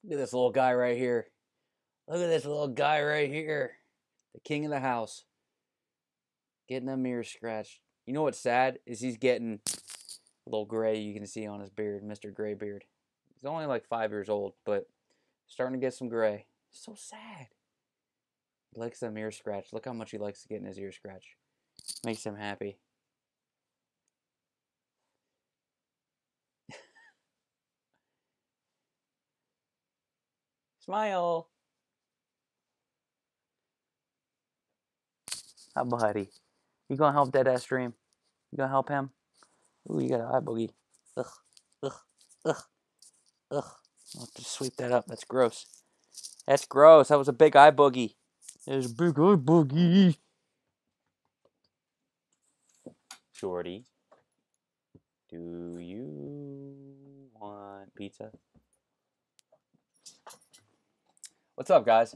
Look at this little guy right here. Look at this little guy right here. The king of the house. Getting a mirror scratched. You know what's sad? Is he's getting a little gray you can see on his beard, Mr. Graybeard. He's only like 5 years old, but starting to get some gray. So sad. He likes the mirror scratch. Look how much he likes getting his ear scratched. Makes him happy. Smile. Hi, buddy. You gonna help Dead Ass Dream? You gonna help him? Ooh, you got an eye boogie. Ugh, ugh, ugh, ugh. I'll have to sweep that up. That's gross. That's gross. That was a big eye boogie. There's a big eye boogie. Shorty, do you want pizza? What's up, guys?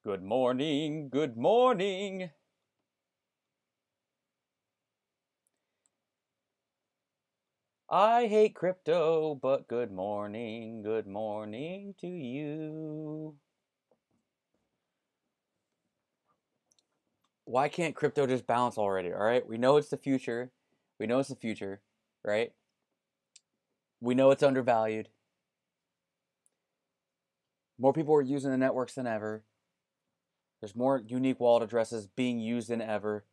Good morning. Good morning. I hate crypto, but good morning. Good morning to you. Why can't crypto just bounce already? All right, we know it's the future. We know it's the future, right? We know it's undervalued. More people are using the networks than ever. There's more unique wallet addresses being used than ever.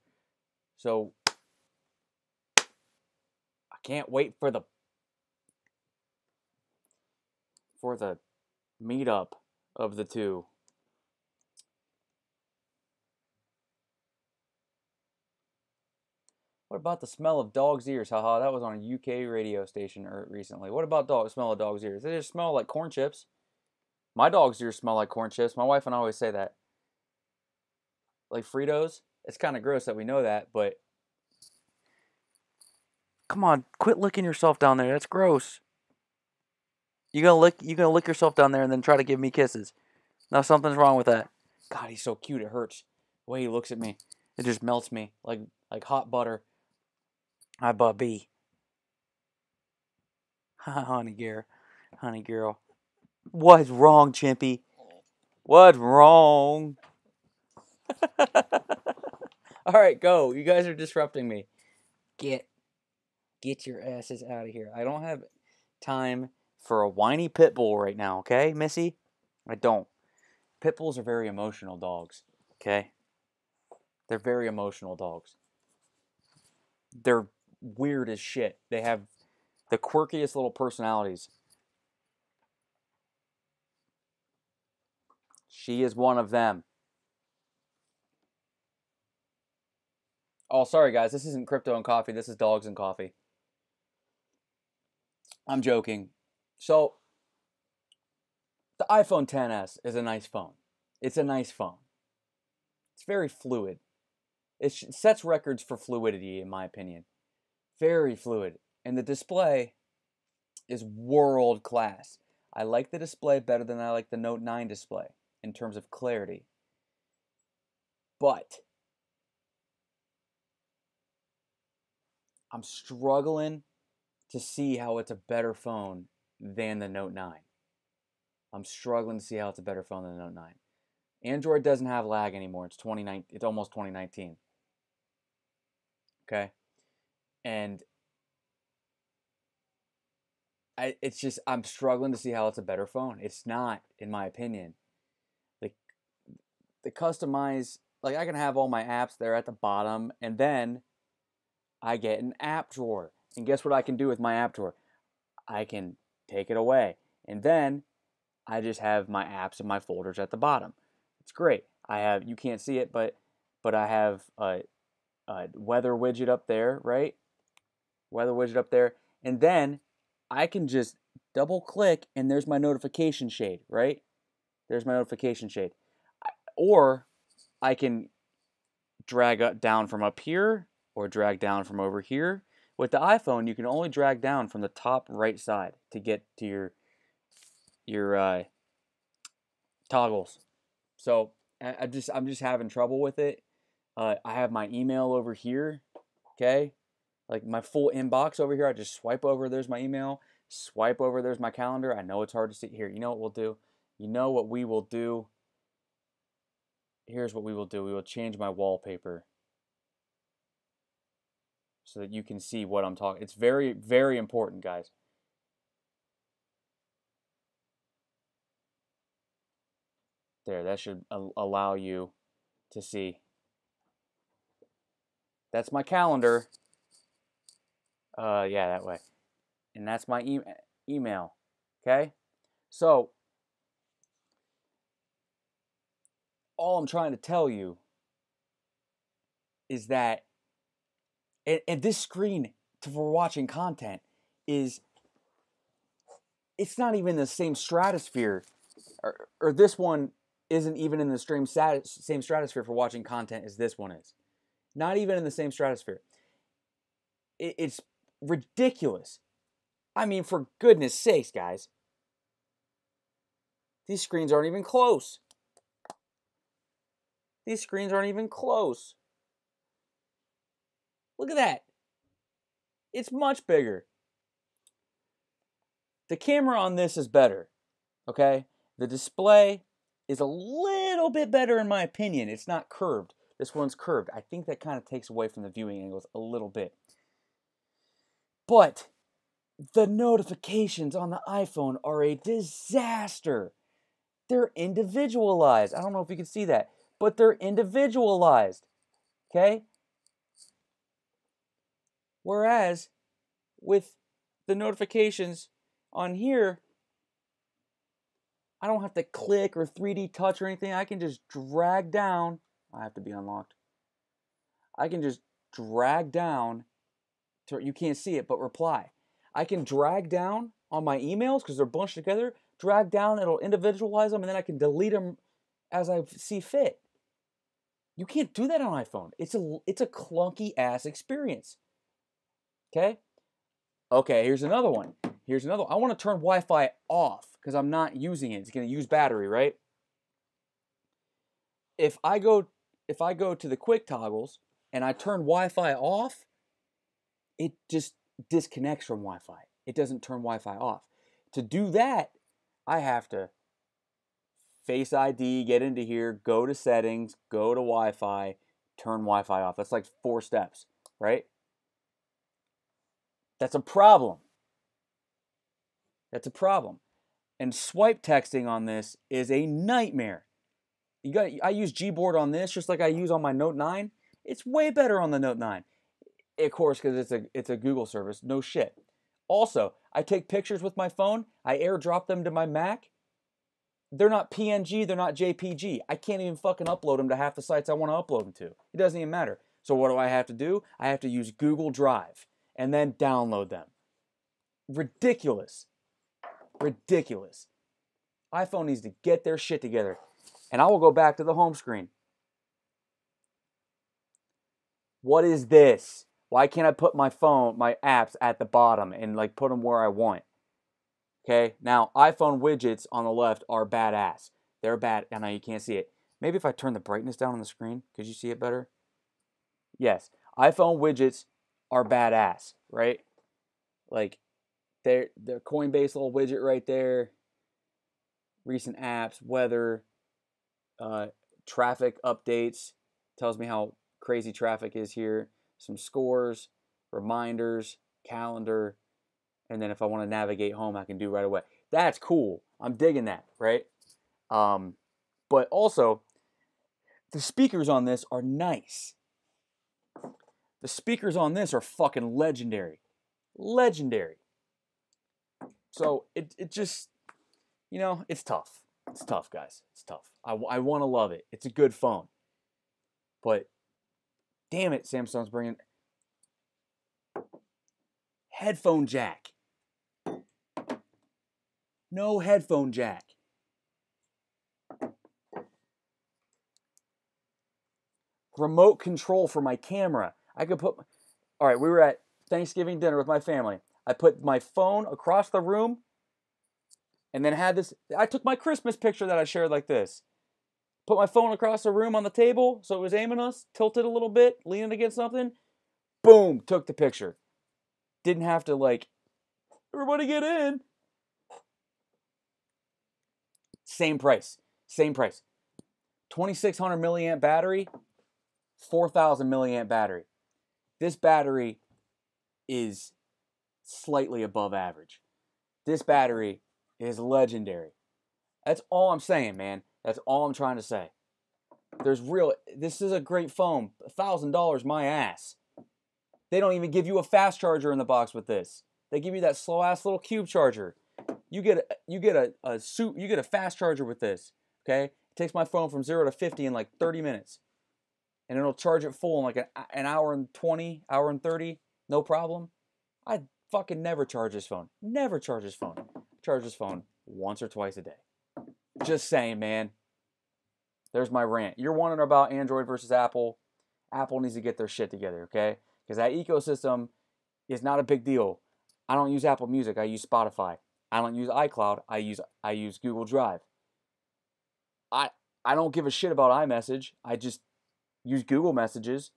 So I can't wait for the meetup of the two. What about the smell of dog's ears? Haha, that was on a UK radio station recently. What about smell of dog's ears? They just smell like corn chips. My dog's ears smell like corn chips. My wife and I always say that. Like Fritos. It's kind of gross that we know that, but come on, quit licking yourself down there. That's gross. You gonna lick yourself down there and then try to give me kisses. Now something's wrong with that. God, he's so cute. It hurts. The way he looks at me, it just melts me like hot butter. Hi, Bubby. Honey girl. Honey girl. What's wrong, Chimpy? What's wrong? All right, go. You guys are disrupting me. Get your asses out of here. I don't have time for a whiny pit bull right now, okay, Missy? I don't. Pit bulls are very emotional dogs, okay? They're very emotional dogs. They're weird as shit. They have the quirkiest little personalities. She is one of them. Oh, sorry guys, this isn't crypto and coffee. This is dogs and coffee. I'm joking. So, the iPhone XS is a nice phone. It's a nice phone. It's very fluid. It sets records for fluidity, in my opinion. Very fluid. And the display is world class. I like the display better than I like the Note 9 display in terms of clarity. But I'm struggling to see how it's a better phone than the Note 9. I'm struggling to see how it's a better phone than the Note 9. Android doesn't have lag anymore. It's almost 2019. Okay? And I'm struggling to see how it's a better phone. It's not, in my opinion. The customize, like I can have all my apps there at the bottom, and then I get an app drawer. And guess what I can do with my app drawer? I can take it away. And then I just have my apps and my folders at the bottom. It's great. You can't see it, but I have weather widget up there, right? Weather widget up there. And then I can just double click and there's my notification shade, right? There's my notification shade. Or I can drag down from up here or drag down from over here. With the iPhone, you can only drag down from the top right side to get to your toggles. So I'm just having trouble with it. I have my email over here, okay? Like my full inbox over here. I just swipe over, there's my email. Swipe over, there's my calendar. I know it's hard to see here. You know what we'll do? You know what we will do? Here's what we will do. We will change my wallpaper so that you can see what I'm talking. It's very, very important, guys. There, that should allow you to see. That's my calendar. Yeah, that way. And that's my email. Okay? So, all I'm trying to tell you is that, and this screen for watching content is, it's not even the same stratosphere, or this one isn't even in the same stratosphere for watching content as this one is. Not even in the same stratosphere. It's ridiculous. I mean, for goodness sakes, guys. These screens aren't even close. These screens aren't even close. Look at that. It's much bigger. The camera on this is better, okay? The display is a little bit better in my opinion. It's not curved. This one's curved. I think that kind of takes away from the viewing angles a little bit. But the notifications on the iPhone are a disaster. They're individualized. I don't know if you can see that, but they're individualized, okay? Whereas with the notifications on here, I don't have to click or 3D touch or anything. I can just drag down. I have to be unlocked. I can just drag down to, you can't see it, but reply. I can drag down on my emails because they're bunched together. Drag down, it'll individualize them, and then I can delete them as I see fit. You can't do that on iPhone. It's a clunky ass experience. Okay? Okay, here's another one. Here's another one. I want to turn Wi-Fi off because I'm not using it. It's going to use battery, right? If I go to the quick toggles and I turn Wi-Fi off, it just disconnects from Wi-Fi. It doesn't turn Wi-Fi off. To do that, I have to Face ID, get into here, go to settings, go to Wi-Fi, turn Wi-Fi off. That's like 4 steps, right? That's a problem. That's a problem. And swipe texting on this is a nightmare. I use Gboard on this just like I use on my Note 9. It's way better on the Note 9. Of course, because it's a Google service. No shit. Also, I take pictures with my phone. I airdrop them to my Mac. They're not PNG. They're not JPG. I can't even fucking upload them to half the sites I want to upload them to. It doesn't even matter. So what do I have to do? I have to use Google Drive and then download them. Ridiculous. Ridiculous. iPhone needs to get their shit together. And I will go back to the home screen. What is this? Why can't I put my phone, my apps at the bottom and like put them where I want? Okay, now iPhone widgets on the left are badass. They're bad. I know you can't see it. Maybe if I turn the brightness down on the screen, could you see it better? Yes, iPhone widgets are badass, right? Like, they're Coinbase little widget right there. Recent apps, weather, traffic updates. Tells me how crazy traffic is here. Some scores, reminders, calendar. And then if I want to navigate home, I can do right away. That's cool. I'm digging that, right? But also, the speakers on this are nice. The speakers on this are fucking legendary. Legendary. So it just, you know, it's tough. It's tough, guys. It's tough. I want to love it. It's a good phone. But Damn it, Samsung's bringing headphone jack. No headphone jack. Remote control for my camera. I could put... All right, we were at Thanksgiving dinner with my family. I put my phone across the room and then had this... I took my Christmas picture that I shared like this. Put my phone across the room on the table so it was aiming us, tilted a little bit, leaning against something. Boom, took the picture. Didn't have to like, everybody get in. Same price. 2600 milliamp battery, 4000 milliamp battery. This battery is slightly above average. This battery is legendary. That's all I'm saying, man. That's all I'm trying to say. This is a great phone. $1,000 my ass. They don't even give you a fast charger in the box with this. They give you that slow ass little cube charger. You get a fast charger with this. Okay? It takes my phone from 0 to 50 in like 30 minutes. And it'll charge it full in like an hour and 20, hour and 30. No problem. I fucking never charge this phone. Never charge this phone. Charge this phone once or twice a day. Just saying, man. There's my rant. You're wondering about Android versus Apple. Apple needs to get their shit together, okay? Because that ecosystem is not a big deal. I don't use Apple Music. I use Spotify. I don't use iCloud. I use Google Drive. I don't give a shit about iMessage. I just use Google Messages.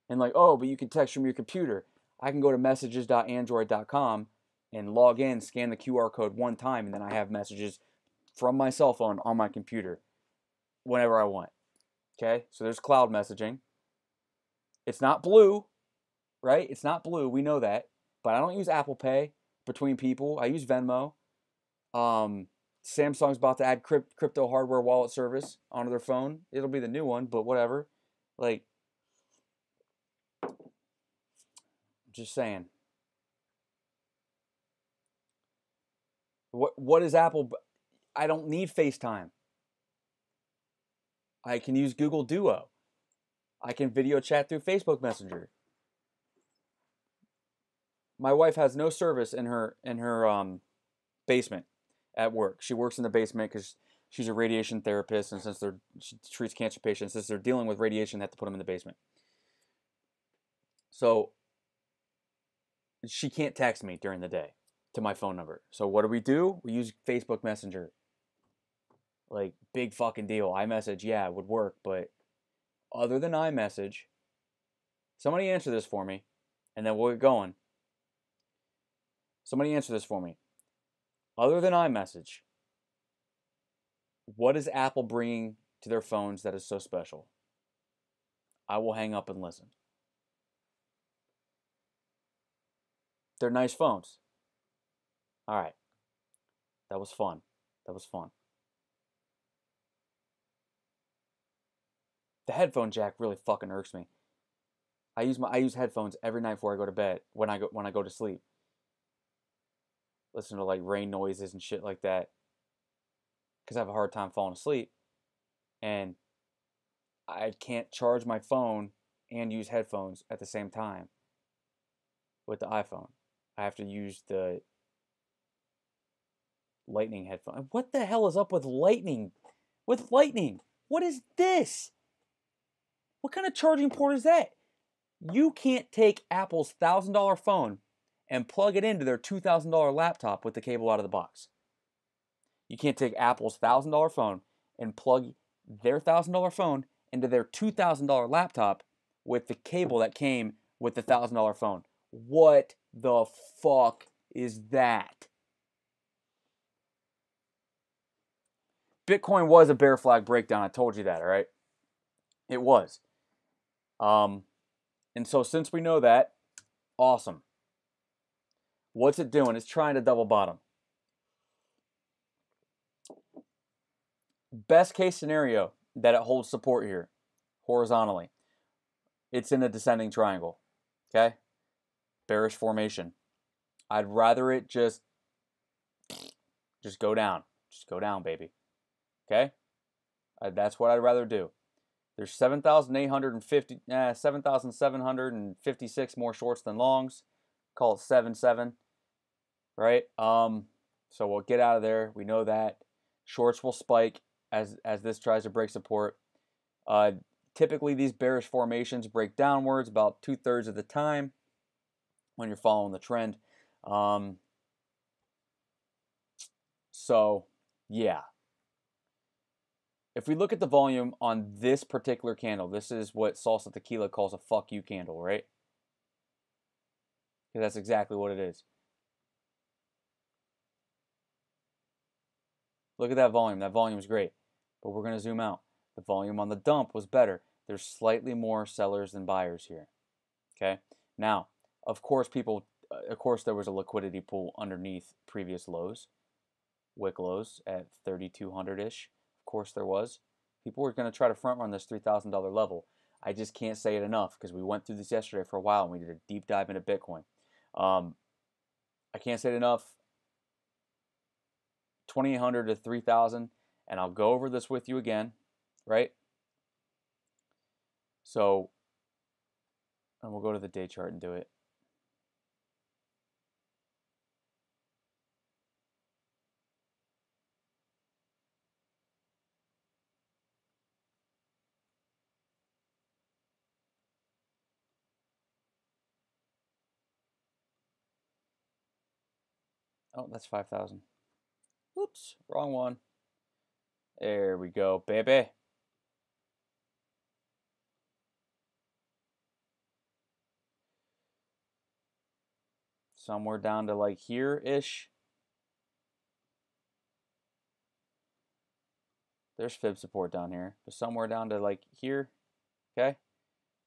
And like, oh, but you can text from your computer. I can go to messages.android.com and log in, scan the QR code one time, and then I have messages from my cell phone on my computer whenever I want. Okay? So there's cloud messaging. It's not blue, right? It's not blue. We know that. But I don't use Apple Pay between people. I use Venmo. Samsung's about to add crypto hardware wallet service onto their phone. It'll be the new one, but whatever. Like, just saying. What is Apple? I don't need FaceTime. I can use Google Duo. I can video chat through Facebook Messenger. My wife has no service in her basement at work. She works in the basement because she's a radiation therapist, and she treats cancer patients, since they're dealing with radiation, they have to put them in the basement. So she can't text me during the day to my phone number. So what do? We use Facebook Messenger. Like, big fucking deal. iMessage, yeah, it would work, but other than iMessage, somebody answer this for me, and then we'll get going. Somebody answer this for me. Other than iMessage, what is Apple bringing to their phones that is so special? I will hang up and listen. They're nice phones. All right. That was fun. The headphone jack really fucking irks me. I use headphones every night before I go to bed, when I go to sleep. Listen to like rain noises and shit like that, because I have a hard time falling asleep, and I can't charge my phone and use headphones at the same time with the iPhone. I have to use the Lightning headphone. What the hell is up with Lightning? What is this? What kind of charging port is that? You can't take Apple's $1,000 phone and plug it into their $2,000 laptop with the cable out of the box. You can't take Apple's $1,000 phone and plug their $1,000 phone into their $2,000 laptop with the cable that came with the $1,000 phone. What the fuck is that? Bitcoin was a bear flag breakdown. I told you that, all right? It was. And so since we know that, awesome. What's it doing? It's trying to double bottom. Best case scenario that it holds support here, horizontally. It's in a descending triangle. Okay? Bearish formation. I'd rather it just go down. Just go down, baby. Okay? That's what I'd rather do. There's 7,756 more shorts than longs. Call it 7-7, right? So we'll get out of there. We know that shorts will spike as this tries to break support. Typically, these bearish formations break downwards about 2/3 of the time when you're following the trend. So, yeah. If we look at the volume on this particular candle, this is what Salsa Tequila calls a fuck you candle, right? Because that's exactly what it is. Look at that volume. That volume is great. But we're going to zoom out. The volume on the dump was better. There's slightly more sellers than buyers here. Okay? Now, of course, there was a liquidity pool underneath previous lows, wick lows at 3,200-ish. Of course there was. People were going to try to front run this $3,000 level. I just can't say it enough because we went through this yesterday for a while and we did a deep dive into Bitcoin. I can't say it enough. 2,800 to 3,000, and I'll go over this with you again, right? So, and we'll go to the day chart and do it. Oh, that's 5,000. Oops, wrong one. There we go, baby. Somewhere down to like here-ish. There's fib support down here. But somewhere down to like here, okay,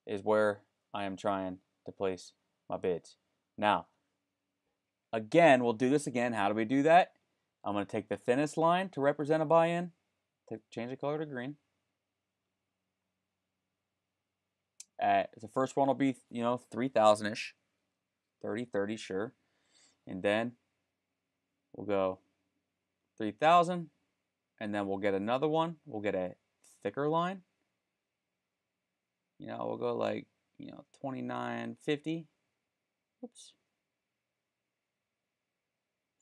is where I am trying to place my bids. Now, again, we'll do this again. How do we do that? I'm going to take the thinnest line to represent a buy-in. Change the color to green. The first one will be, 3,000-ish. 30, sure. And then we'll go 3,000. And then we'll get another one. We'll get a thicker line. We'll go like, 29.50. Oops.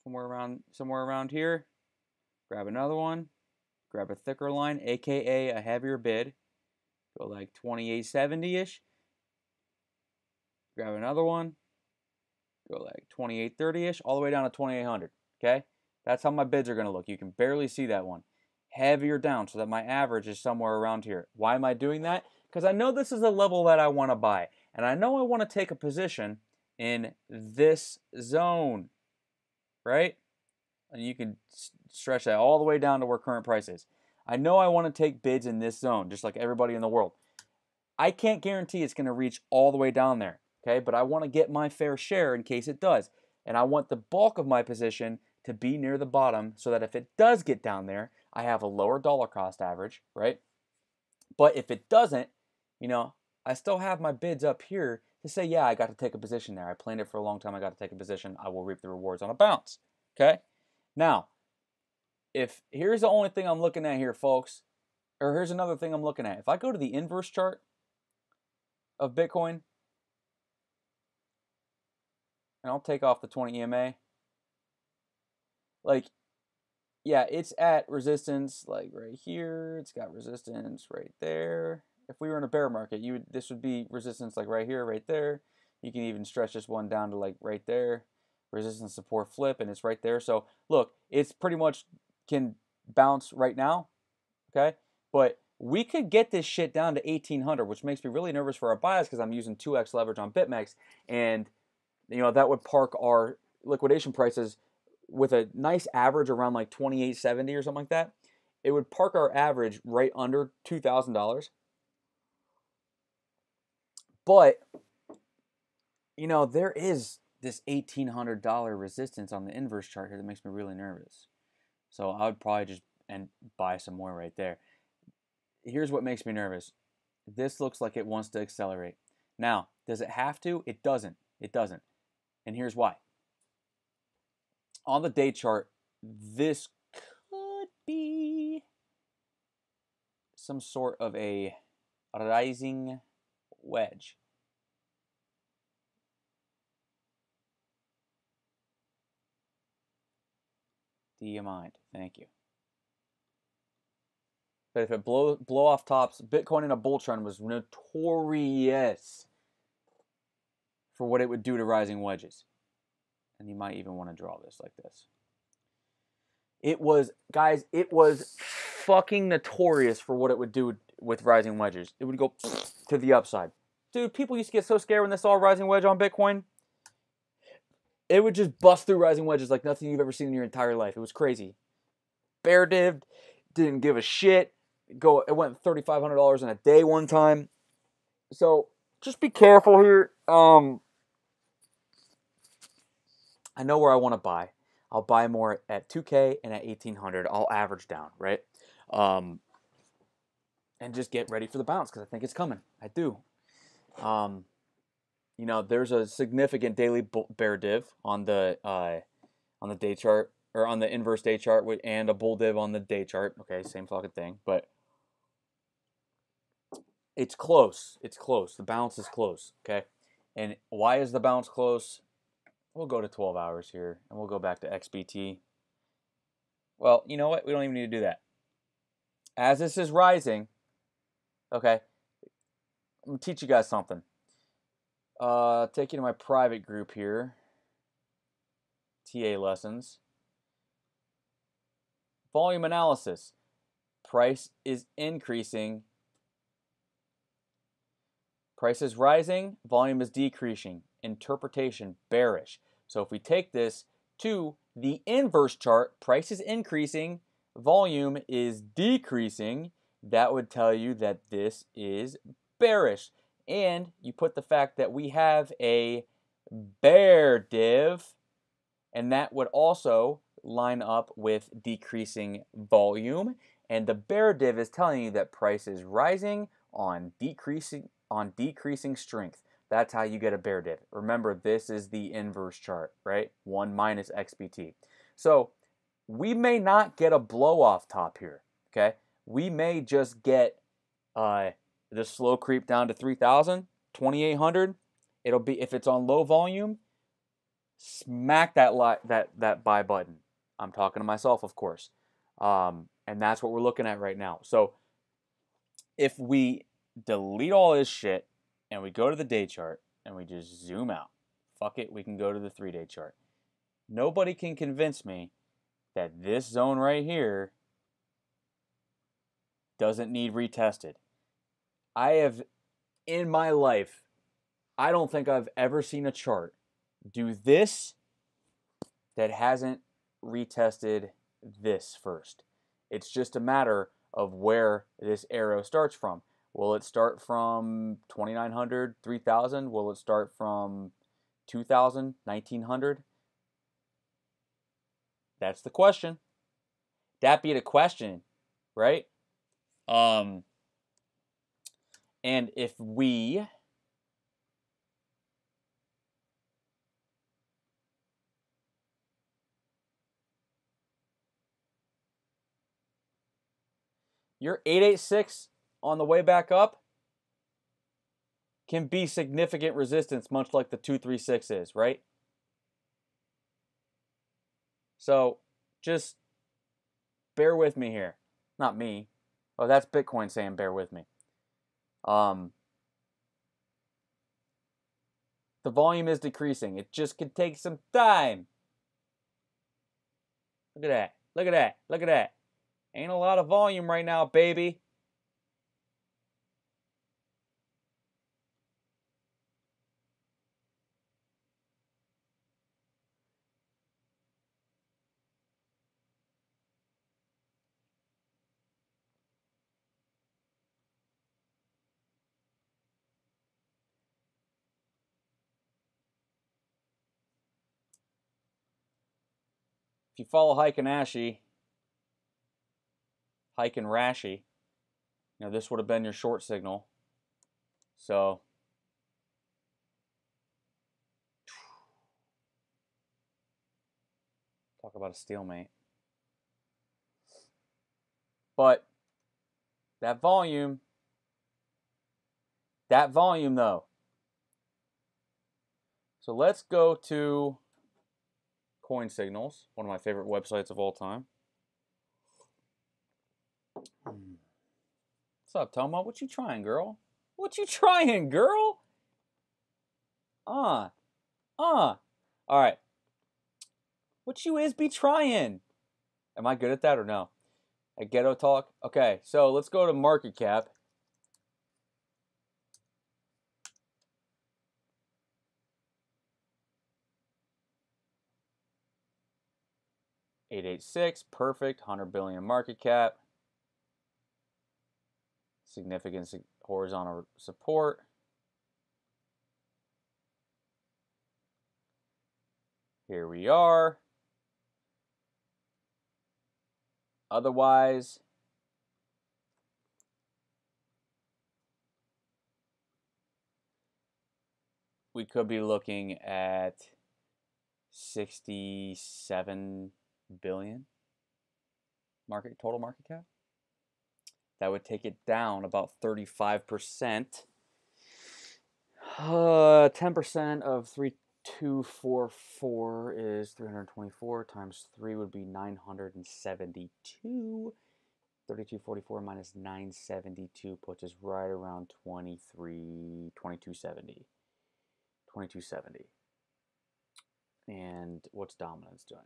Somewhere around here. Grab another one. Grab a thicker line, aka a heavier bid. Go like 28.70-ish. Grab another one. Go like 28.30-ish, all the way down to 2,800. Okay? That's how my bids are going to look. You can barely see that one. Heavier down so that my average is somewhere around here. Why am I doing that? Because I know this is a level that I want to buy. And I know I want to take a position in this zone. Right? And you can stretch that all the way down to where current price is. I know I want to take bids in this zone, just like everybody in the world. I can't guarantee it's going to reach all the way down there, okay? But I want to get my fair share in case it does. And I want the bulk of my position to be near the bottom so that if it does get down there, I have a lower dollar cost average, right? But if it doesn't, I still have my bids up here to say, yeah, I got to take a position there. I planned it for a long time. I got to take a position. I will reap the rewards on a bounce, okay? Now, here's the only thing I'm looking at here, folks, or here's another thing I'm looking at. If I go to the inverse chart of Bitcoin, and I'll take off the 20 EMA, like, yeah, it's at resistance, like right here. It's got resistance right there. If we were in a bear market, this would be resistance like right here, right there. You can even stretch this one down to like right there. Resistance support flip, and it's right there. So look, it's pretty much can bounce right now, okay? But we could get this shit down to 1,800, which makes me really nervous for our bias because I'm using 2x leverage on BitMEX, and that would park our liquidation prices with a nice average around like 28.70 or something like that. It would park our average right under $2,000. But there is this $1,800 resistance on the inverse chart here that makes me really nervous. So I would probably just buy some more right there. Here's what makes me nervous. This looks like it wants to accelerate. Now, does it have to? It doesn't. It doesn't. And here's why. On the day chart, this could be some sort of a rising wedge. Do you mind? Thank you. But if it blow off tops, Bitcoin in a bull trend was notorious for what it would do to rising wedges. And you might even want to draw this like this. It was, guys, it was fucking notorious for what it would do with rising wedges. It would go to the upside. Dude, people used to get so scared when they saw a rising wedge on Bitcoin. It would just bust through rising wedges like nothing you've ever seen in your entire life. It was crazy. Bear dived, didn't give a shit. It went $3,500 in a day one time. So just be careful here. I know where I want to buy. I'll buy more at 2K and at 1800. I'll average down, right? And just get ready for the bounce because I think it's coming. I do. You know, there's a significant daily bear div on the day chart, or on the inverse day chart, and a bull div on the day chart. Okay, same fucking thing, but it's close. It's close. The bounce is close. Okay, and why is the bounce close? We'll go to 12 hours here, and we'll go back to XBT. Well, you know what? We don't even need to do that. As this is rising, okay, I'm going to teach you guys something. Take you to my private group here. TA lessons. Volume analysis. Price is increasing. Price is rising. Volume is decreasing. Interpretation, bearish. So if we take this to the inverse chart, price is increasing, volume is decreasing. That would tell you that this is bearish. And you put the fact that we have a bear div, and that would also line up with decreasing volume. And the bear div is telling you that price is rising on decreasing strength. That's how you get a bear div. Remember, this is the inverse chart, right? 1 minus XBT. So we may not get a blow off top here, okay? We may just get the slow creep down to 3,000, 2,800. It'll be, if it's on low volume, smack that buy button. I'm talking to myself, of course. And that's what we're looking at right now. So if we delete all this shit and we go to the day chart and we just zoom out, fuck it, we can go to the 3-day chart. Nobody can convince me that this zone right here doesn't need retested. I have, in my life, I don't think I've ever seen a chart do this that hasn't retested this first. It's just a matter of where this arrow starts from. Will it start from 2,900, 3,000? Will it start from 2,000, 1,900? That's the question. That be the question, right? And if we your 886 on the way back up can be significant resistance, much like the 236 is, right? So just bear with me here. Not me. Oh, that's Bitcoin saying bear with me. The volume is decreasing. It just could take some time. Look at that. Look at that. Look at that. Ain't a lot of volume right now, baby. If you follow Hike and Rashi, this would have been your short signal. So talk about a stalemate. But that volume That volume, though. So let's go to Coin Signals, one of my favorite websites of all time. What's up, Toma? What you trying, girl? What you trying, girl? All right. What you is be trying? Am I good at that or no? At Ghetto Talk? Okay, so let's go to market cap. $886, perfect. 100 billion market cap. Significant horizontal support. Here we are. Otherwise, we could be looking at 67 billion total market cap. That would take it down about 35%. 10% of 3244 is 324 times 3 would be 972. 3244 minus 972 puts us right around 2270. 2270. And what's dominance doing?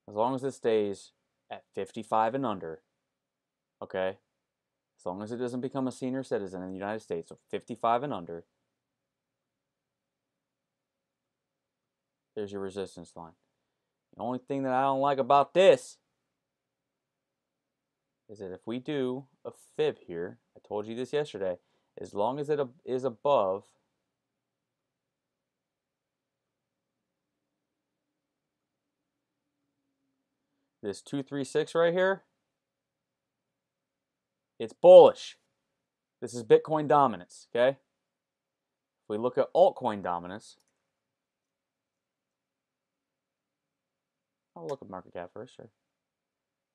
As long as it stays at 55 and under, okay? As long as it doesn't become a senior citizen in the United States, so 55 and under, there's your resistance line. The only thing that I don't like about this is that if we do a fib here, I told you this yesterday, as long as it is above this 236 right here, it's bullish. This is Bitcoin dominance, okay? If we look at altcoin dominance, I'll look at market cap first, sure.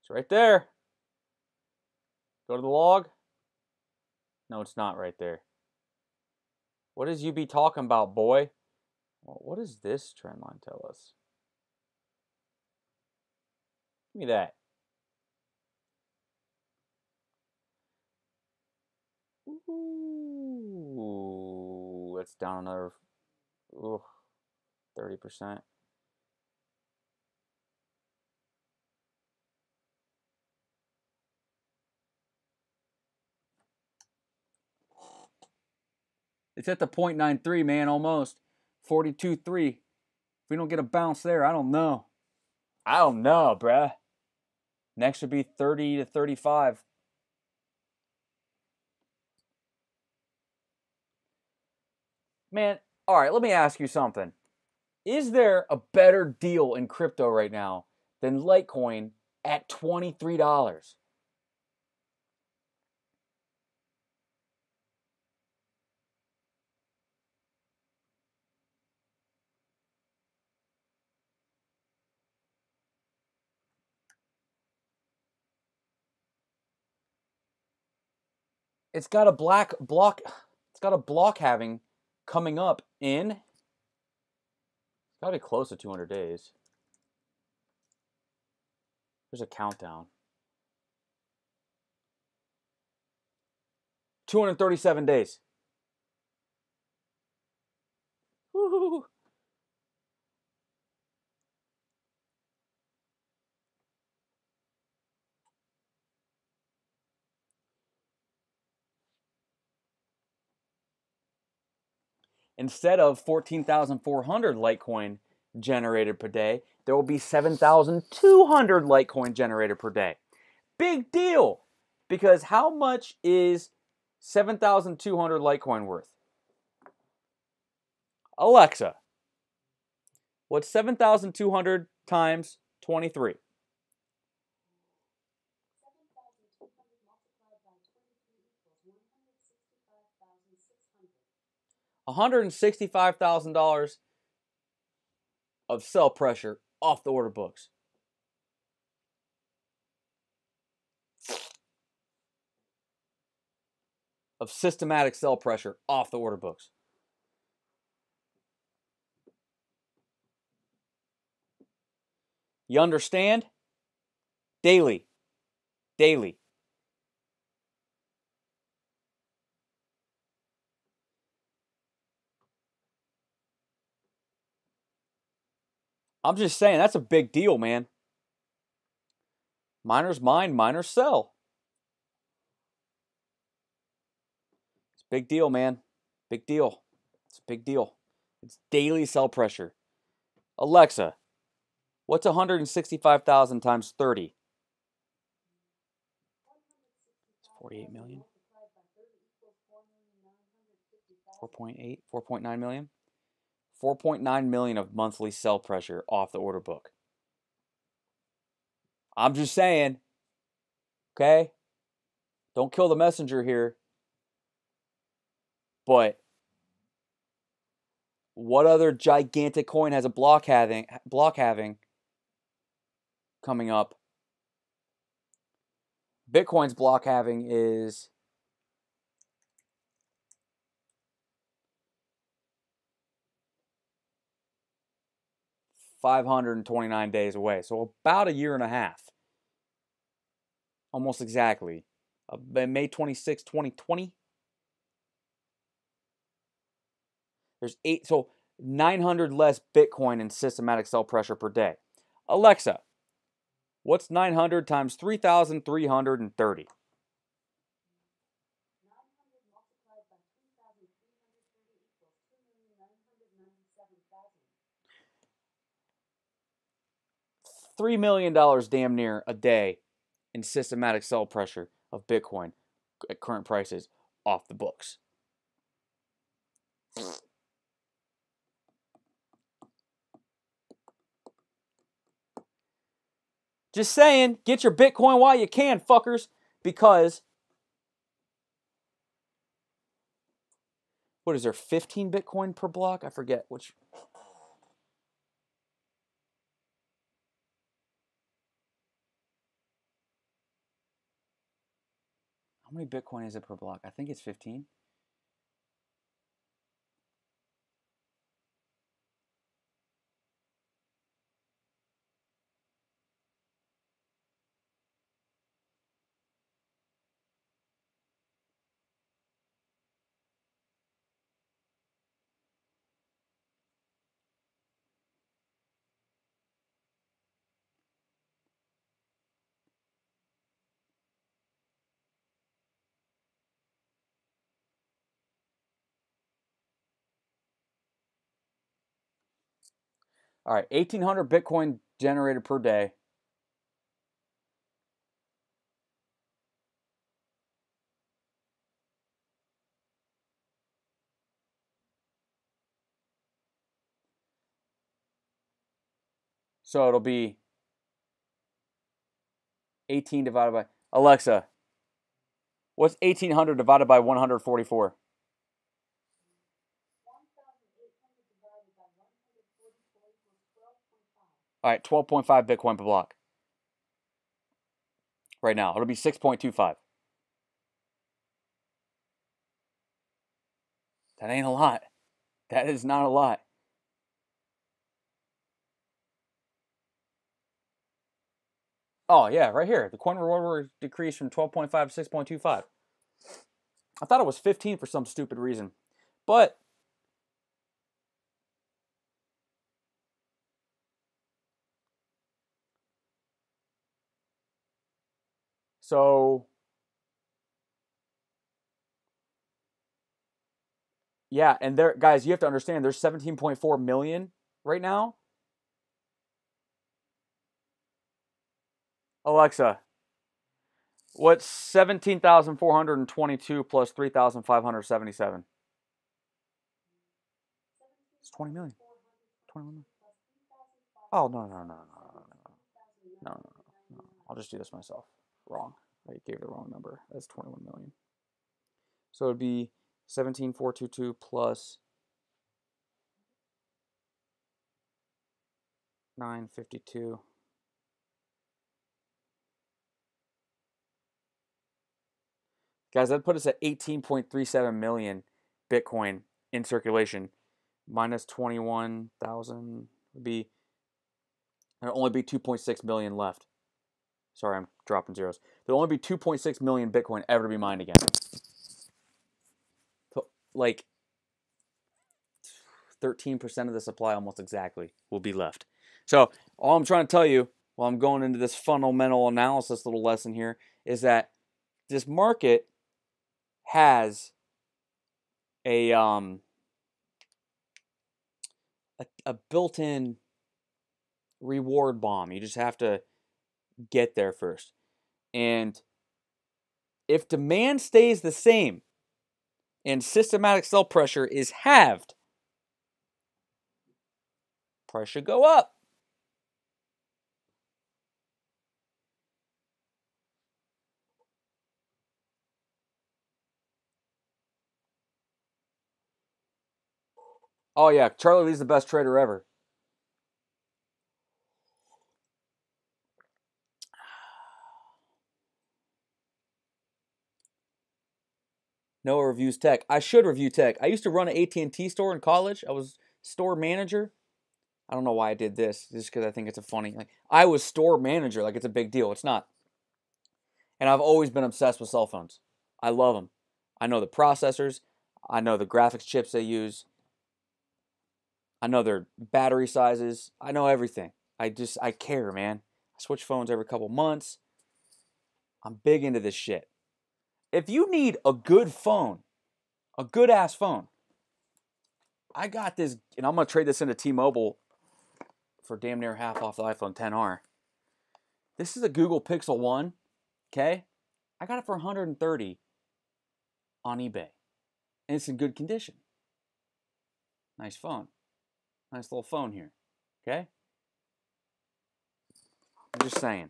It's right there. Go to the log. No, it's not right there. What is you be talking about, boy? Well, what does this trend line tell us? Give me that. Ooh, that's down another 30%. It's at the 0.93, man, almost. 42.3. If we don't get a bounce there, I don't know. I don't know, bruh. Next would be 30 to 35. Man, all right, let me ask you something. Is there a better deal in crypto right now than Litecoin at $23? It's got a block halving coming up in, it's got to be close to 200 days. There's a countdown. 237 days. Woo-hoo. Instead of 14,400 Litecoin generated per day, there will be 7,200 Litecoin generated per day. Big deal! Because how much is 7,200 Litecoin worth? Alexa, what's 7,200 times 23? 7,200 multiplied by 23 equals 165,000. $165,000 of sell pressure off the order books. Of systematic sell pressure off the order books. You understand? Daily. Daily. I'm just saying, that's a big deal, man. Miners mine, miners sell. It's a big deal, man. Big deal. It's a big deal. It's daily sell pressure. Alexa, what's 165,000 times 30? It's 48 million. 4.8, 4.9 million. 4.9 million of monthly sell pressure off the order book. I'm just saying, okay? Don't kill the messenger here. But what other gigantic coin has a block halving coming up? Bitcoin's block halving is $529 days away. So about a year and a half. Almost exactly. May 26, 2020. There's 900 less Bitcoin in systematic sell pressure per day. Alexa, what's 900 times 3,330? 3 million dollars damn near a day in systematic sell pressure of Bitcoin at current prices off the books. Just saying, get your Bitcoin while you can, fuckers, because what is there, 15 Bitcoin per block? I forget which. How many Bitcoin is it per block? I think it's 15. All right, 1,800 Bitcoin generated per day. So it'll be 18 divided by... Alexa, what's 1,800 divided by 144? All right, 12.5 Bitcoin per block. Right now, it'll be 6.25. That ain't a lot. That is not a lot. Oh, yeah, right here. The coin reward decreased from 12.5 to 6.25. I thought it was 15 for some stupid reason. But so yeah, and there, guys, you have to understand there's 17.4 million right now. Alexa, what's 17,422 plus 3,577? It's 20 million. 21 million. Oh, no. No. I'll just do this myself. Wrong. I gave the wrong number. That's 21 million. So it'd be 17422 plus 952. Guys, that'd put us at 18.37 million Bitcoin in circulation. Minus 21,000 would be, there'll only be 2.6 million left. Sorry, I'm dropping zeros. There'll only be 2.6 million Bitcoin ever to be mined again. So, like 13% of the supply almost exactly will be left. So all I'm trying to tell you while I'm going into this fundamental analysis little lesson here is that this market has a built-in reward bomb. You just have to get there first. And if demand stays the same and systematic sell pressure is halved, price should go up. Oh yeah, Charlie Lee's the best trader ever. Noah reviews tech. I should review tech. I used to run an AT&T store in college. I was store manager. I don't know why I did this. Just because I think it's a funny. Like I was store manager. Like it's a big deal. It's not. And I've always been obsessed with cell phones. I love them. I know the processors. I know the graphics chips they use. I know their battery sizes. I know everything. I care, man. I switch phones every couple months. I'm big into this shit. If you need a good phone, a good ass phone, I got this, and I'm going to trade this into T-Mobile for damn near half off the iPhone XR. This is a Google Pixel 1, okay? I got it for $130 on eBay, and it's in good condition. Nice phone. Nice little phone here, okay? I'm just saying.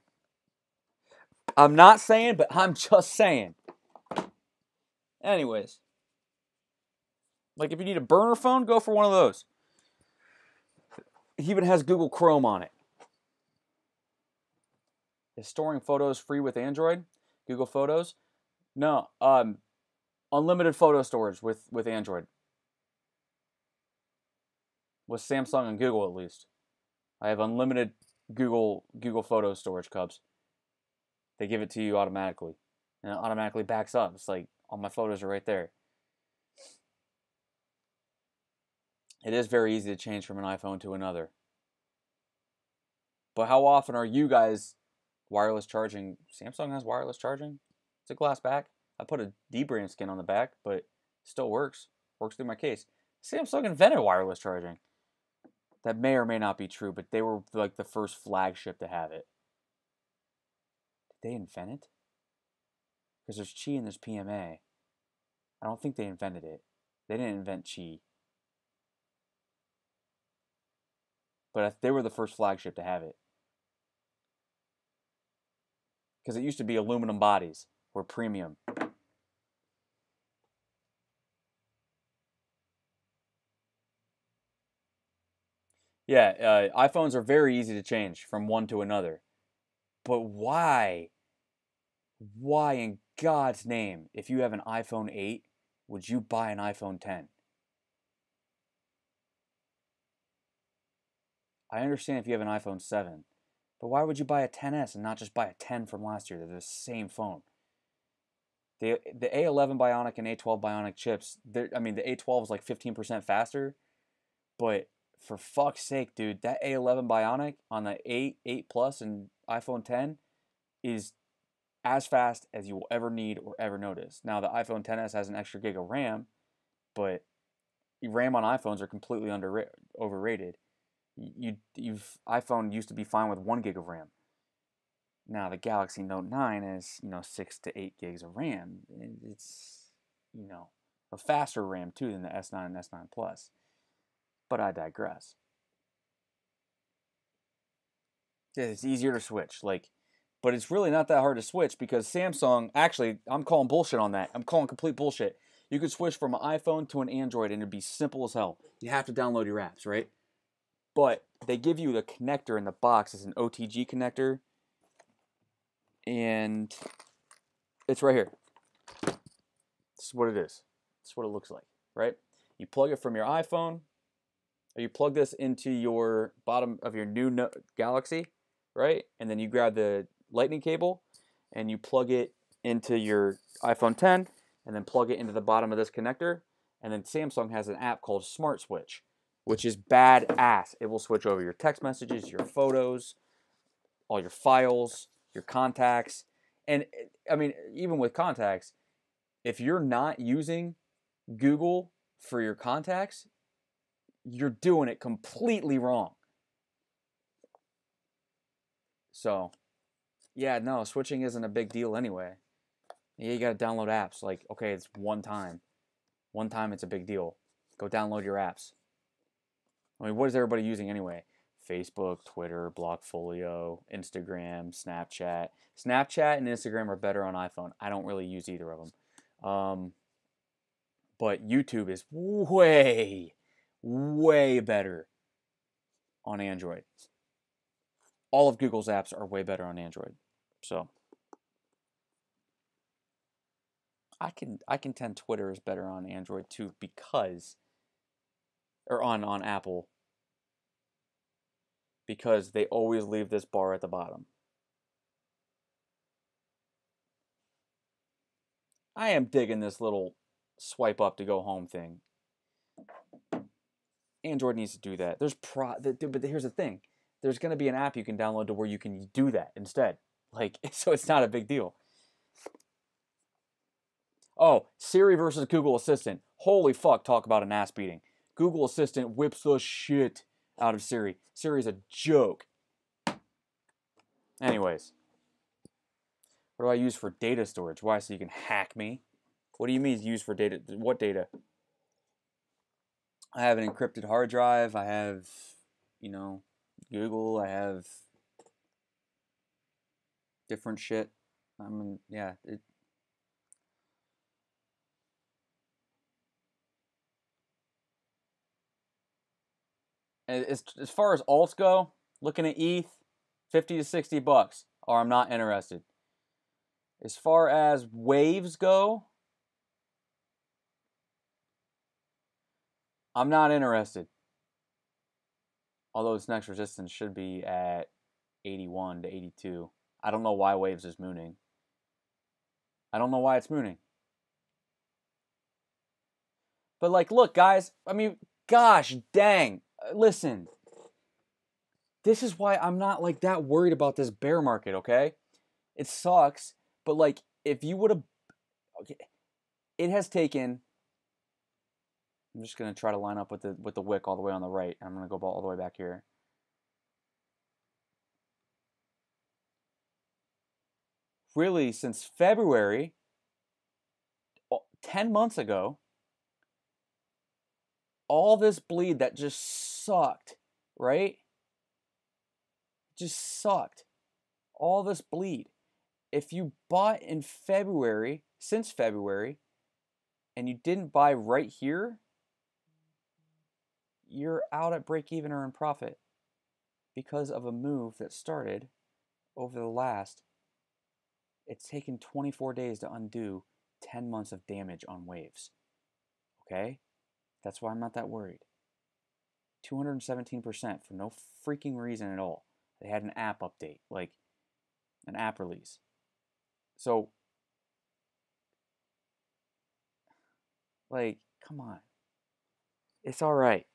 I'm not saying, but I'm just saying. Anyways, like if you need a burner phone, go for one of those. It even has Google Chrome on it. Is storing photos free with Android? Google Photos? No. Unlimited photo storage with Android. With Samsung and Google at least. I have unlimited Google Photo storage, Cubs. They give it to you automatically. And it automatically backs up. It's like all my photos are right there. It is very easy to change from an iPhone to another. But how often are you guys wireless charging? Samsung has wireless charging. It's a glass back. I put a dBrand skin on the back, but it still works. Works through my case. Samsung invented wireless charging. That may or may not be true, but they were like the first flagship to have it. Did they invent it? Because there's Qi and there's PMA. I don't think they invented it. They didn't invent Qi. But they were the first flagship to have it. Because it used to be aluminum bodies. Were premium. Yeah, iPhones are very easy to change from one to another. But why? Why in God's name, if you have an iPhone 8, would you buy an iPhone 10? I understand if you have an iPhone 7, but why would you buy a XS and not just buy a 10 from last year? They're the same phone. The A11 Bionic and A12 Bionic chips, I mean, the A12 is like 15% faster, but for fuck's sake, dude, that A11 Bionic on the 8 Plus, and iPhone 10 is as fast as you will ever need or ever notice. Now, the iPhone XS has an extra gig of RAM, but RAM on iPhones are completely overrated. iPhone used to be fine with 1 gig of RAM. Now the Galaxy Note 9 is 6 to 8 gigs of RAM. It's a faster RAM too than the S9 and S9 Plus. But I digress. It's easier to switch, but it's really not that hard to switch because Samsung. Actually, I'm calling bullshit on that. I'm calling complete bullshit. You could switch from an iPhone to an Android and it'd be simple as hell. You have to download your apps, right? But they give you the connector in the box as an OTG connector. And it's right here. This is what it is. This is what it looks like, right? You plug it from your iPhone, or you plug this into your bottom of your new Galaxy, right? And then you grab the lightning cable and you plug it into your iPhone 10 and then plug it into the bottom of this connector. And then Samsung has an app called Smart Switch, which is badass. It will switch over your text messages, your photos, all your files, your contacts. And I mean, even with contacts, if you're not using Google for your contacts, you're doing it completely wrong. So, yeah, no, switching isn't a big deal anyway. Yeah, you got to download apps. Like, okay, it's one time. One time it's a big deal. Go download your apps. I mean, what is everybody using anyway? Facebook, Twitter, Blockfolio, Instagram, Snapchat. Snapchat and Instagram are better on iPhone. I don't really use either of them. But YouTube is way, way better on Android. All of Google's apps are way better on Android. So I contend Twitter is better on Android too or on Apple, because they always leave this bar at the bottom. I am digging this little swipe up to go home thing. Android needs to do that. But here's the thing. There's going to be an app you can download to where you can do that instead. Like, so it's not a big deal. Oh, Siri versus Google Assistant. Holy fuck, talk about an ass beating. Google Assistant whips the shit out of Siri. Siri's a joke. Anyways. What do I use for data storage? Why? So you can hack me? What do you mean use for data? What data? I have an encrypted hard drive. I have, Google. I have different shit. Yeah. As far as alts go, looking at ETH, $50 to $60, or I'm not interested. As far as waves go, I'm not interested. Although its next resistance should be at 81 to 82. I don't know why waves is mooning. I don't know why it's mooning. But like, look, guys, I mean, gosh dang. Listen. This is why I'm not like that worried about this bear market, okay? It sucks, but like if you would have, okay, it has taken. I'm just gonna try to line up with the wick all the way on the right. I'm gonna go all the way back here. Really, since February, 10 months ago, all this bleed that just sucked, right? Just sucked. All this bleed. If you bought in February, since February, and you didn't buy right here, you're out at break even or in profit because of a move that started over the last. It's taken 24 days to undo 10 months of damage on waves. Okay? That's why I'm not that worried. 217% for no freaking reason at all. They had an app update, like an app release. So, like, come on. It's all right.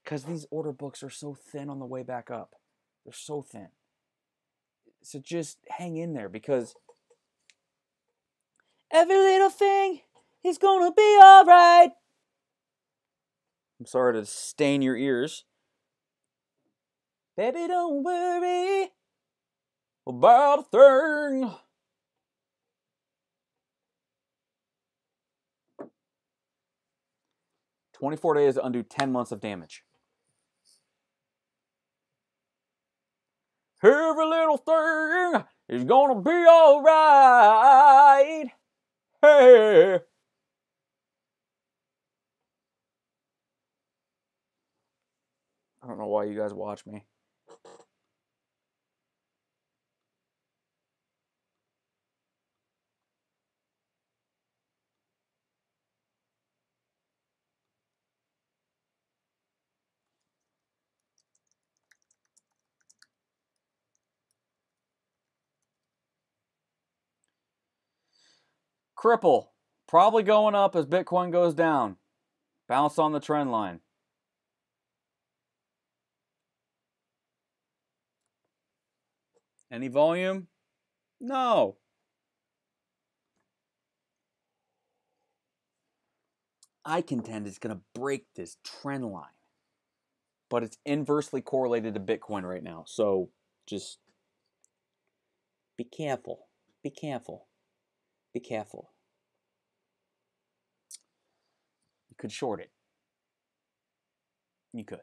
Because these order books are so thin on the way back up. They're so thin. So just hang in there, because every little thing is gonna be all right. I'm sorry to stain your ears. Baby, don't worry about a thing. "24 days to undo 10 months of damage. Every little thing is gonna be alright. Hey. don't know why you guys watch me. Cripple. Probably going up as Bitcoin goes down. Bounce on the trend line. Any volume? No. I contend it's going to break this trend line. But it's inversely correlated to Bitcoin right now. So just be careful. Be careful. Be careful. You could short it. You could.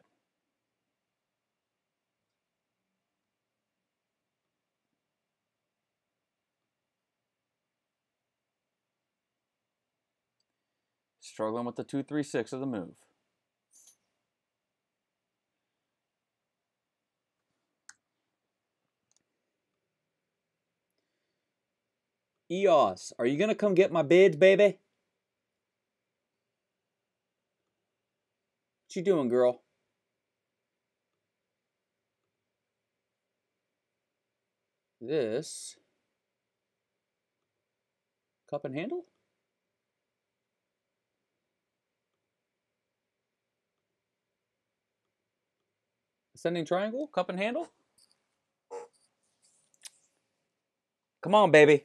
Struggling with the 236 of the move. EOS, are you going to come get my bids, baby? What you doing, girl? This cup and handle? Ascending triangle? Cup and handle? Come on, baby.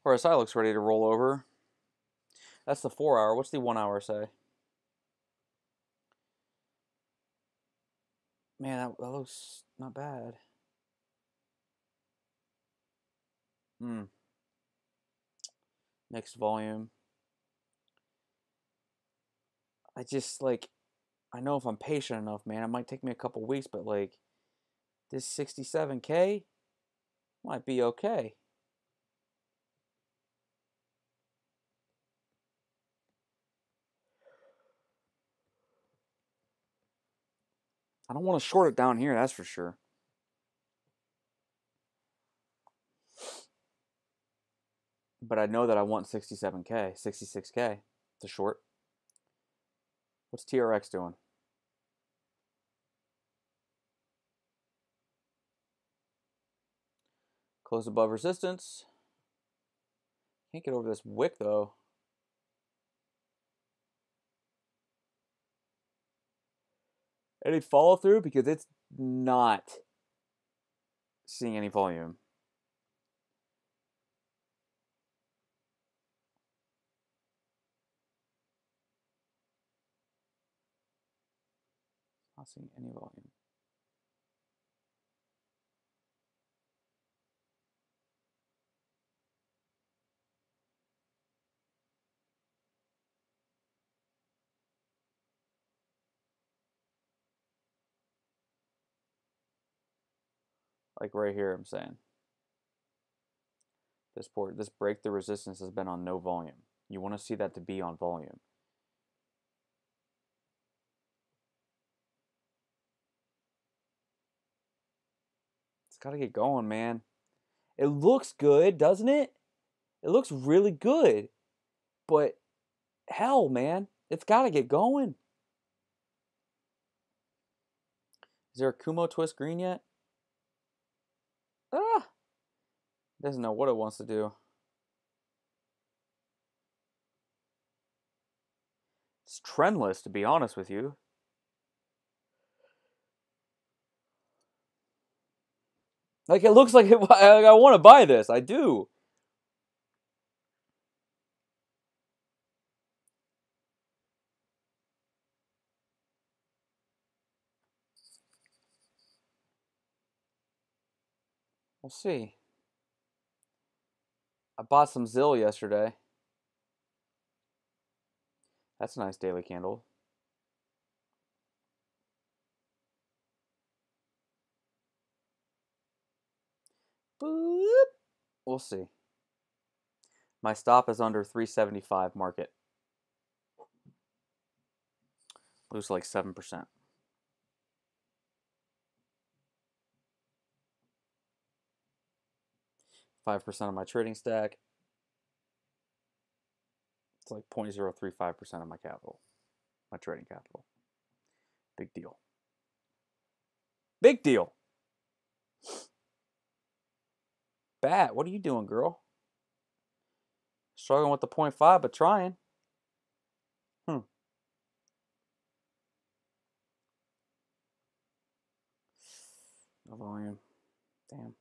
RSI looks ready to roll over. That's the 4 hour. What's the 1 hour say? Man, that looks not bad. Mixed volume. I just, like, I know if I'm patient enough, man, it might take me a couple weeks, but, like, this 67K might be okay. I don't want to short it down here, that's for sure. But I know that I want 67K, 66K to short. What's TRX doing? Close above resistance. Can't get over this wick, though. Any follow through? Because it's not seeing any volume. Not seeing any volume. Like right here, I'm saying. This break the resistance has been on no volume. You want to see that to be on volume. It's got to get going, man. It looks good, doesn't it? It looks really good. But hell, man, it's got to get going. Is there a Kumo twist green yet? Ah! Doesn't know what it wants to do. It's trendless, to be honest with you. Like, it looks like I want to buy this. I do. We'll see. I bought some ZIL yesterday. That's a nice daily candle. Boop. We'll see. My stop is under 375 market. Lose like 7%. 5% of my trading stack. It's like 0.035% of my capital. My trading capital. Big deal. Big deal. Bat, what are you doing, girl? Struggling with the 0.5, but trying. No volume. Damn.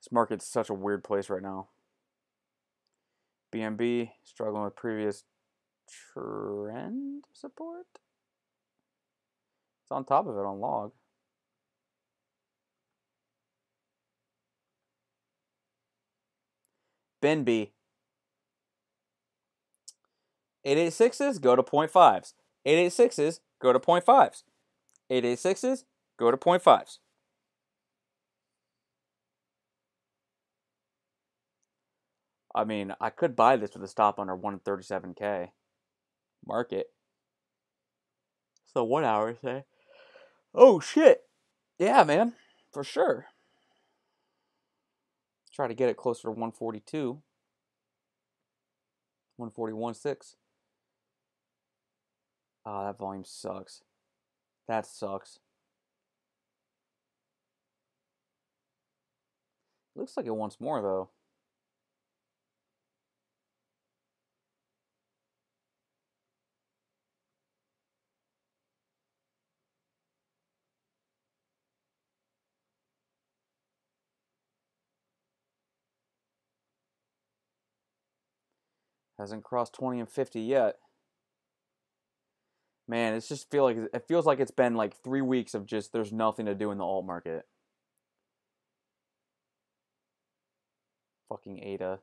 This market's such a weird place right now. BNB struggling with previous trend support. It's on top of it on log. BNB. 886s, go to 0.5s. 886s, go to 0.5s. 886s, go to 0.5s. I mean, I could buy this with a stop under 137K market. So 1 hour, say. Oh, shit. Yeah, man. For sure. Try to get it closer to 142. 141.6. Oh, that volume sucks. That sucks. Looks like it wants more, though. Hasn't crossed 20 and 50 yet. Man, it feels like it's been like 3 weeks of just there's nothing to do in the alt market. Fucking ADA. It's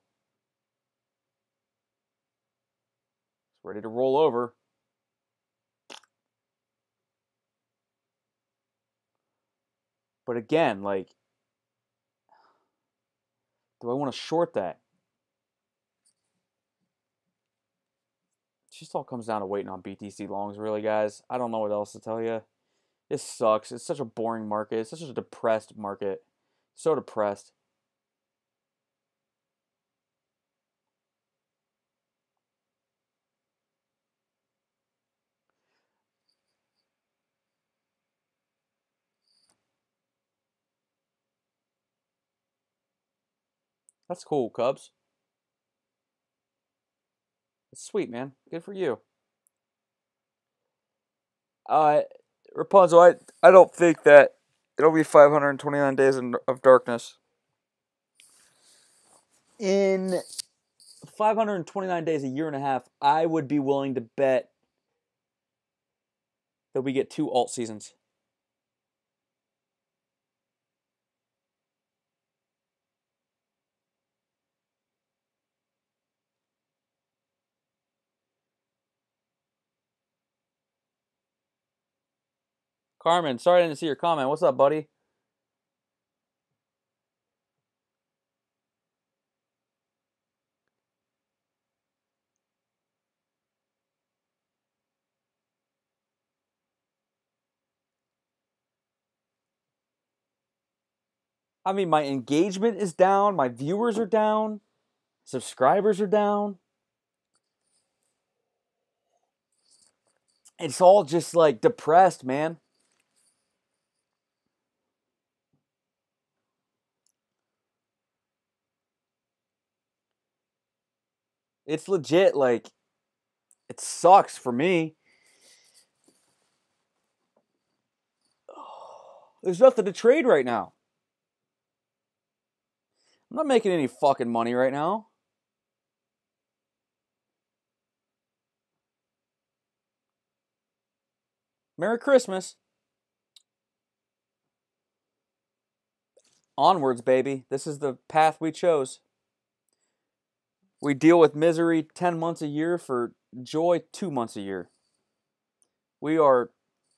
ready to roll over. But again, like, do I want to short that? It just all comes down to waiting on BTC longs, really, guys. I don't know what else to tell you. This sucks. It's such a boring market. It's such a depressed market. So depressed. That's cool, Cubs. It's sweet, man. Good for you. Rapunzel, I don't think that it'll be 529 days of darkness. In 529 days, a year and a half, I would be willing to bet that we get 2 alt seasons. Carmen, sorry I didn't see your comment. What's up, buddy? I mean, my engagement is down. My viewers are down. Subscribers are down. It's all just like depressed, man. It's legit, like, it sucks for me. There's nothing to trade right now. I'm not making any fucking money right now. Merry Christmas. Onwards, baby. This is the path we chose. We deal with misery 10 months a year for joy 2 months a year. We are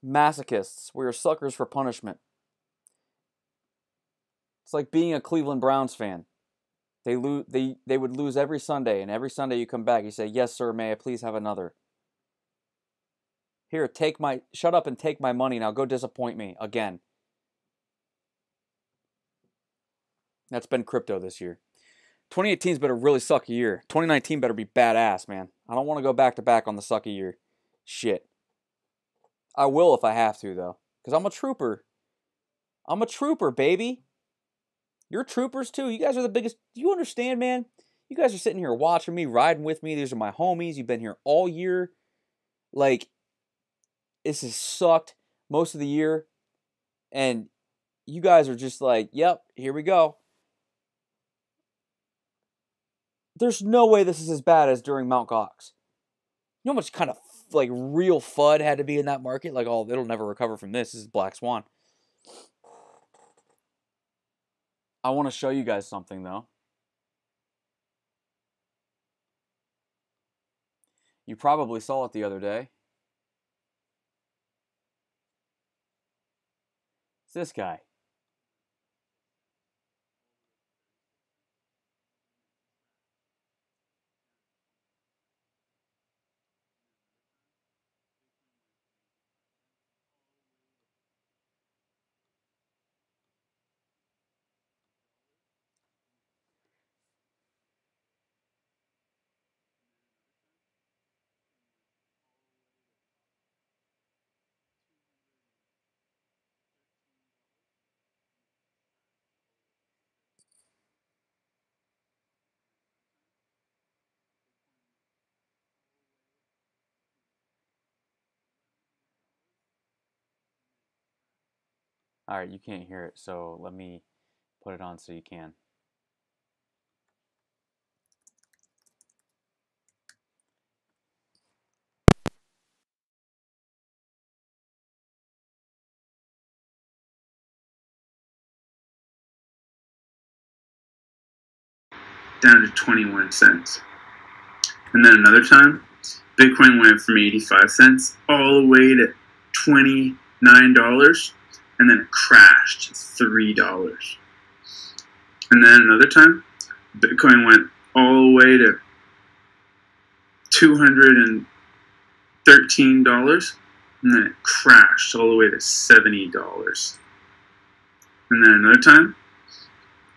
masochists. We are suckers for punishment. It's like being a Cleveland Browns fan. They would lose every Sunday, and every Sunday you come back, you say, "Yes, sir, may I please have another?" Here, shut up and take my money now. Go disappoint me again. That's been crypto this year. 2018's better really sucky year. 2019 better be badass, man. I don't want to go back to back on the sucky year. Shit. I will if I have to, though. Because I'm a trooper. I'm a trooper, baby. You're troopers, too. You guys are the biggest. Do you understand, man? You guys are sitting here watching me, riding with me. These are my homies. You've been here all year. Like, this has sucked most of the year. And you guys are just like, yep, here we go. There's no way this is as bad as during Mt. Gox. You know how much kind of like real FUD had to be in that market? Like, oh, it'll never recover from this. This is Black Swan. I want to show you guys something, though. You probably saw it the other day. It's this guy. All right, you can't hear it, so let me put it on so you can. Down to 21 cents. And then another time, Bitcoin went from 85 cents all the way to $29, and then it crashed to $3. And then another time, Bitcoin went all the way to $213, and then it crashed all the way to $70. And then another time,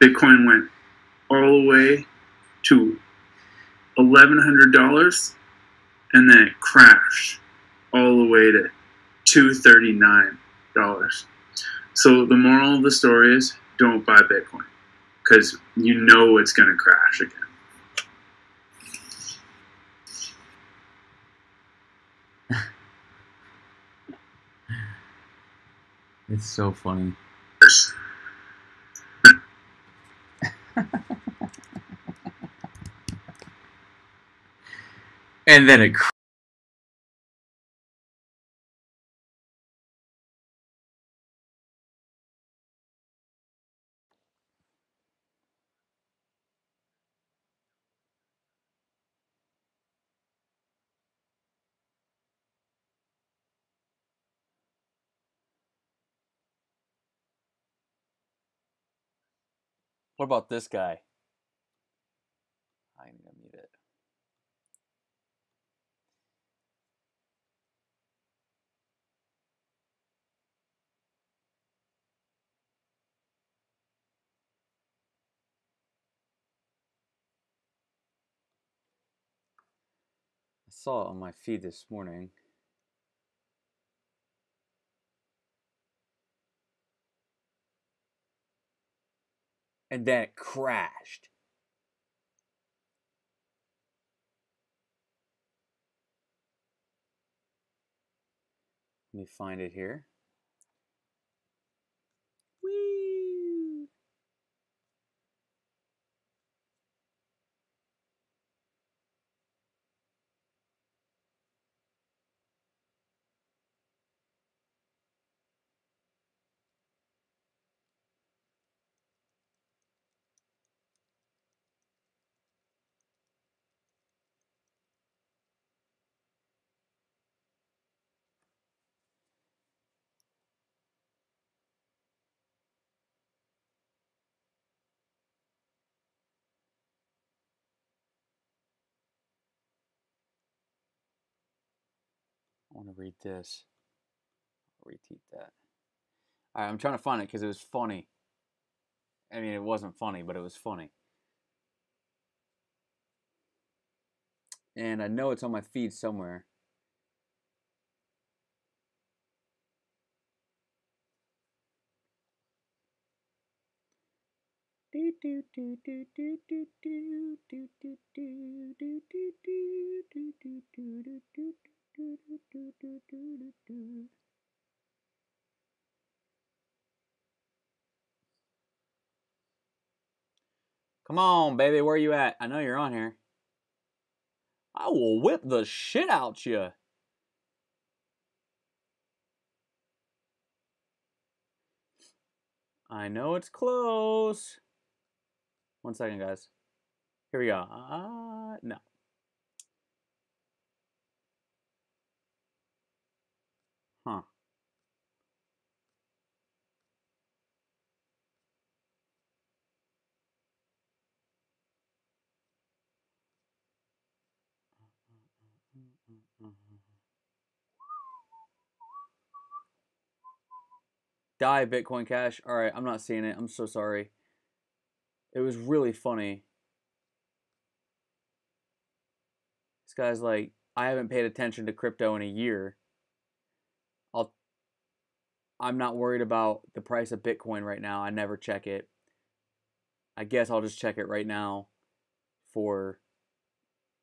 Bitcoin went all the way to $1,100, and then it crashed all the way to $239. So the moral of the story is don't buy Bitcoin because you know it's going to crash again. It's so funny. And then it What about this guy? I need to mute it. I saw it on my feed this morning. And then it crashed. Let me find it here. Whee! want to read this. I'll retweet that. All right, I'm trying to find it because it was funny. I mean, it wasn't funny, but it was funny. And I know it's on my feed somewhere. Come on, baby, where you at? I know you're on here. I will whip the shit out you. I know it's close. 1 second, guys. Here we go. No. Huh. Die, Bitcoin Cash. All right, I'm not seeing it. I'm so sorry. It was really funny. This guy's like, I haven't paid attention to crypto in a year. I'm not worried about the price of Bitcoin right now. I never check it. I guess I'll just check it right now for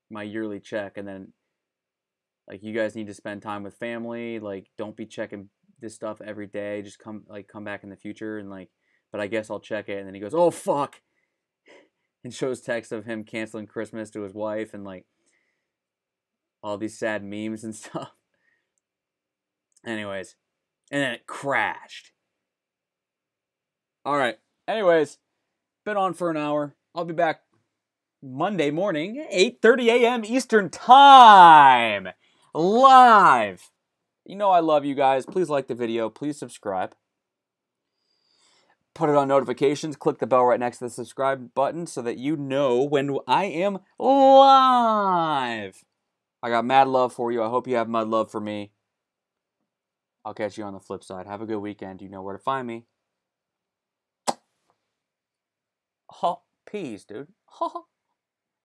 my yearly check, and then like you guys need to spend time with family. Like, don't be checking this stuff every day. Just come back in the future and like. But I guess I'll check it. And then he goes, "Oh fuck," and shows text of him canceling Christmas to his wife and like all these sad memes and stuff. Anyways, and then it crashed. All right. Anyways, been on for an hour. I'll be back Monday morning, 8:30 a.m. Eastern Time, live. You know I love you guys. Please like the video. Please subscribe. Put it on notifications. Click the bell right next to the subscribe button so that you know when I am live. I got mad love for you. I hope you have mad love for me. I'll catch you on the flip side. Have a good weekend. You know where to find me. Peas, dude.